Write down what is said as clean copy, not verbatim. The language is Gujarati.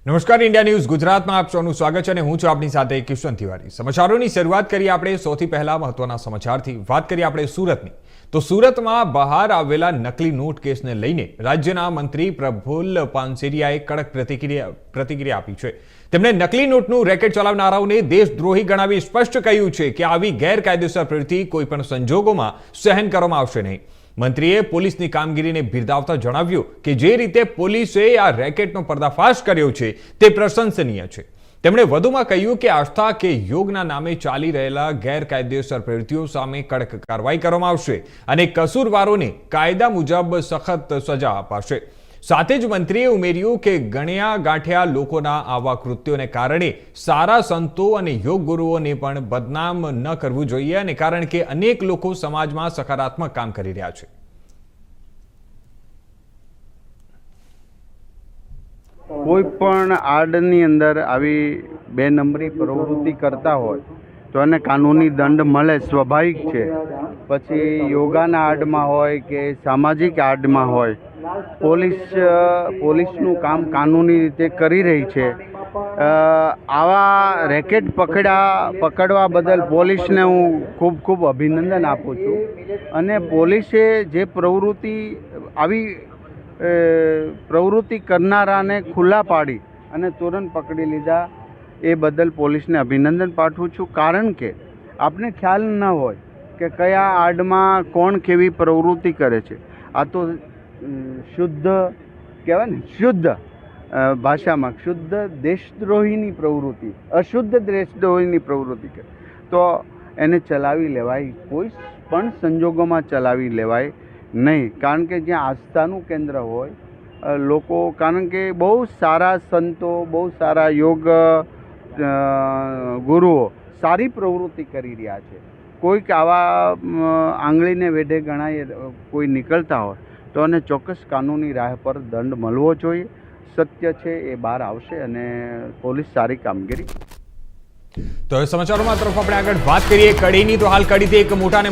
નમસ્કાર, ઇન્ડિયા ન્યૂઝ ગુજરાતમાં આપ સૌનું સ્વાગત છે અને હું છું આપની સાથે કિશન તિવારી। સમાચારોની શરૂઆત કરીએ આપણે સૌથી પહેલા મહત્વના સમાચારથી। વાત કરીએ આપણે સુરતની, તો સુરતમાં બહાર આવેલા નકલી નોટ કેસને લઈને રાજ્યના મંત્રી પ્રફુલ્લ પાનસેરિયાએ કડક પ્રતિક્રિયા આપી છે। તેમણે નકલી નોટનું રેકેટ ચલાવનારાઓને દેશદ્રોહી ગણાવી સ્પષ્ટ કહ્યું છે કે આવી ગેરકાયદેસર પ્રવૃત્તિ કોઈપણ સંજોગોમાં સહન કરવામાં આવશે નહીં। મંત્રીએ પોલીસની કામગીરીને બિરદાવતા જણાવ્યું કે જે રીતે પોલીસે આ રેકેટનો પર્દાફાશ કર્યો છે તે પ્રશંસનીય છે। તેમણે વધુમાં કહ્યું કે આસ્થા કે યોગના નામે ચાલી રહેલા ગેરકાયદેસર પ્રવૃત્તિઓ સામે કડક કાર્યવાહી કરવામાં આવશે અને કસૂરવારોને કાયદા મુજબ સખત સજા અપાશે। સાથે જ મંત્રીએ ઉમેર્યું કે ગણ્યા ગાંઠ્યા લોકોના આવા કૃત્યોને કારણે સારા સંતો અને યોગ ગુરુઓને પણ બદનામ ન કરવું જોઈએ અને કારણ કે અનેક લોકો સમાજમાં સકારાત્મક કામ કરી રહ્યા છે। કોઈ પણ આડની અંદર આવી બે નંબરી પ્રવૃત્તિ કરતા હોય તો એને કાનૂની દંડ મળે, સ્વાભાવિક છે। પછી યોગાના આડમાં હોય કે સામાજિક આડમાં હોય, પોલીસનું કામ કાનૂની રીતે કરી રહી છે। આવા રેકેટ પકડવા બદલ પોલીસને હું ખૂબ ખૂબ અભિનંદન આપું છું અને પોલીસે જે આવી પ્રવૃત્તિ કરનારાને ખુલ્લા પાડી અને તુરંત પકડી લીધા, એ બદલ પોલીસને અભિનંદન પાઠવું છું। કારણ કે આપને ખ્યાલ ન હોય કે કયા આડમાં કોણ કેવી પ્રવૃત્તિ કરે છે। આ તો શુદ્ધ કહેવાય ને, શુદ્ધ ભાષામાં શુદ્ધ દેશદ્રોહીની પ્રવૃત્તિ, અશુદ્ધ દેશદ્રોહીની પ્રવૃત્તિ કરે તો એને ચલાવી લેવાય, કોઈ પણ સંજોગોમાં ચલાવી લેવાય નહીં। કારણ કે જ્યાં આસ્થાનું કેન્દ્ર હોય લોકો, કારણ કે બહુ સારા સંતો, બહુ સારા યોગ ગુરુઓ સારી પ્રવૃત્તિ કરી રહ્યા છે। કોઈક આવા આંગળીને વેઢે ગણાય કોઈ નીકળતા હોય તો એને ચોક્કસ કાનૂની રાહ પર દંડ મળવો જોઈએ। સત્ય છે એ બહાર આવશે અને પોલીસ સારી કામગીરી। તો હવે સમાચારોમાં તરફ આપણે આગળ વાત કરીએ કડીની, તો હાલ કડીથી એક મોટા અને